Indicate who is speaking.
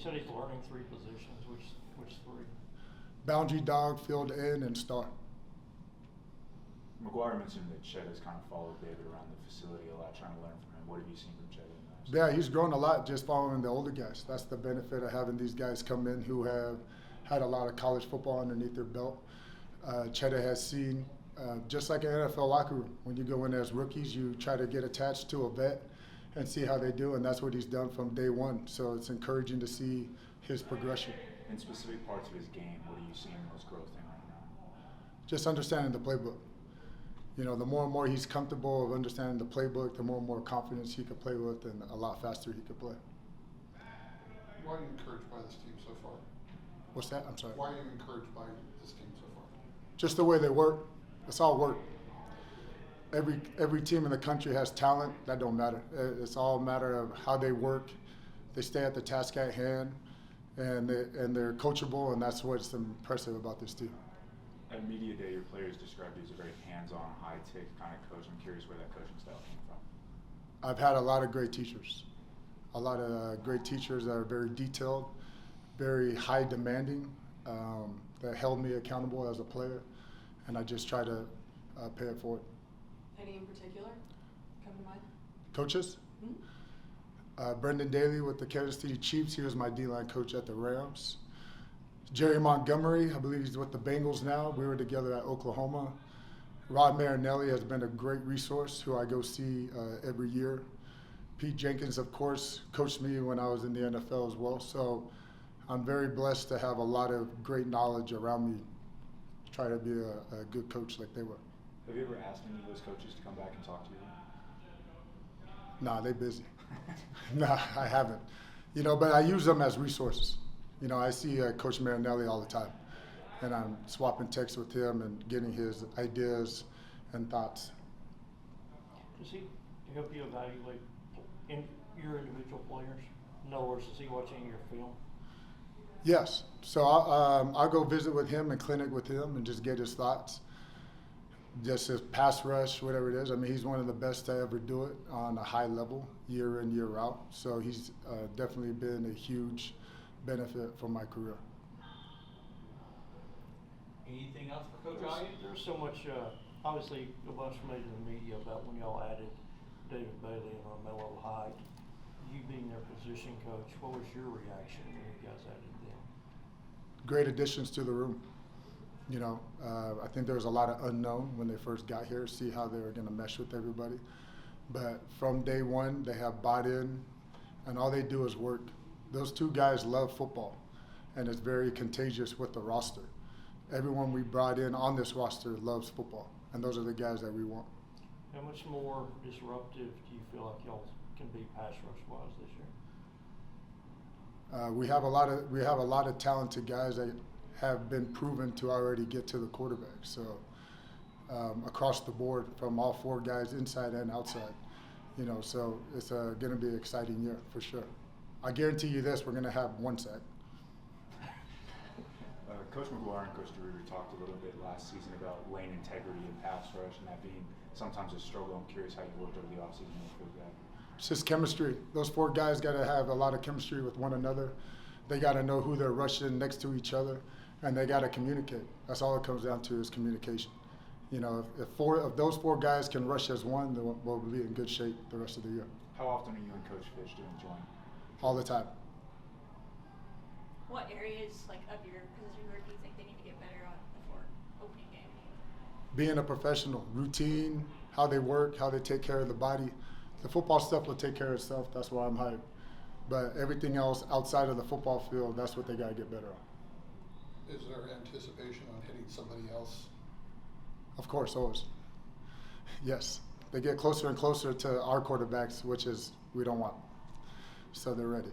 Speaker 1: said he's learning 3 positions. Which 3?
Speaker 2: Boundary, dog, field end, and star.
Speaker 3: McGuire mentioned that Chet has kind of followed David around the facility a lot, trying to learn from him. What have you seen from Chet in that?
Speaker 2: Yeah, he's grown a lot just following the older guys. That's the benefit of having these guys come in who have had a lot of college football underneath their belt. Chet has seen, just like an NFL locker room, when you go in as rookies, you try to get attached to a vet and see how they do, and that's what he's done from day one. So it's encouraging to see his progression.
Speaker 3: In specific parts of his game, what are you seeing most growth in right now?
Speaker 2: Just understanding the playbook. You know, the more and more he's comfortable of understanding the playbook, the more and more confidence he could play with, and a lot faster he could play.
Speaker 4: Why are you encouraged by this team so far?
Speaker 2: What's that? I'm sorry.
Speaker 4: Why are you encouraged by this team so far?
Speaker 2: Just the way they work. It's all work. Every team in the country has talent. That don't matter. It's all a matter of how they work. They stay at the task at hand, and they're coachable, and that's what's impressive about this team.
Speaker 3: At Media Day, your players described you as a very hands-on, high-tech kind of coach. I'm curious where that coaching style came from.
Speaker 2: I've had a lot of great teachers. A lot of great teachers that are very detailed, very high demanding, that held me accountable as a player, and I just try to pay it forward.
Speaker 5: Any in particular come to mind?
Speaker 2: Coaches?
Speaker 5: Hmm?
Speaker 2: Brendan Daly with the Kansas City Chiefs. He was my D-line coach at the Rams. Jerry Montgomery, I believe he's with the Bengals now. We were together at Oklahoma. Rod Marinelli has been a great resource, who I go see every year. Pete Jenkins, of course, coached me when I was in the NFL as well. So I'm very blessed to have a lot of great knowledge around me to try to be a good coach like they were.
Speaker 3: Have you ever asked any of those coaches to come back and talk to you?
Speaker 2: Nah, they busy. Nah, I haven't. You know, but I use them as resources. You know, I see Coach Marinelli all the time, and I'm swapping texts with him and getting his ideas and thoughts.
Speaker 1: Does he help you evaluate your individual players? In other words, is he watching your film?
Speaker 2: Yes. So I'll go visit with him and clinic with him and just get his thoughts. Just his pass rush, whatever it is. I mean, he's one of the best to ever do it on a high level, year in, year out. So he's definitely been a huge benefit for my career.
Speaker 6: Anything else for Coach Elliott?
Speaker 1: There's so much, obviously, a bunch made in the media about when y'all added David Bailey and Romello Hyde. You being their position coach, what was your reaction when you guys added them?
Speaker 2: Great additions to the room. You know, I think there was a lot of unknown when they first got here, see how they were going to mesh with everybody. But from day one, they have bought in, and all they do is work. Those two guys love football, and it's very contagious with the roster. Everyone we brought in on this roster loves football, and those are the guys that we want.
Speaker 1: How much more disruptive do you feel like y'all can be pass rush wise this year?
Speaker 2: We have a lot of talented guys that have been proven to already get to the quarterback. So across the board, from all 4 guys, inside and outside, you know. So it's going to be an exciting year for sure. I guarantee you this: we're going to have 1 sack.
Speaker 3: Coach McGuire and Coach DeRuiter talked a little bit last season about lane integrity and pass rush, and that being sometimes a struggle. I'm curious how you worked over the offseason with that.
Speaker 2: It's just chemistry. Those 4 guys got to have a lot of chemistry with one another. They got to know who they're rushing next to each other, and they got to communicate. That's all it comes down to, is communication. You know, if those 4 guys can rush as one, then we'll be in good shape the rest of the year.
Speaker 3: How often are you and Coach Fish doing joint?
Speaker 2: All the time.
Speaker 5: What areas of your position group do you think they need to get better on before opening game?
Speaker 2: Being a professional, routine, how they work, how they take care of the body. The football stuff will take care of itself. That's why I'm hyped. But everything else outside of the football field, that's what they got to get better on.
Speaker 4: Is there anticipation on hitting somebody else?
Speaker 2: Of course, always. Yes. They get closer and closer to our quarterbacks, which is we don't want. So they're ready.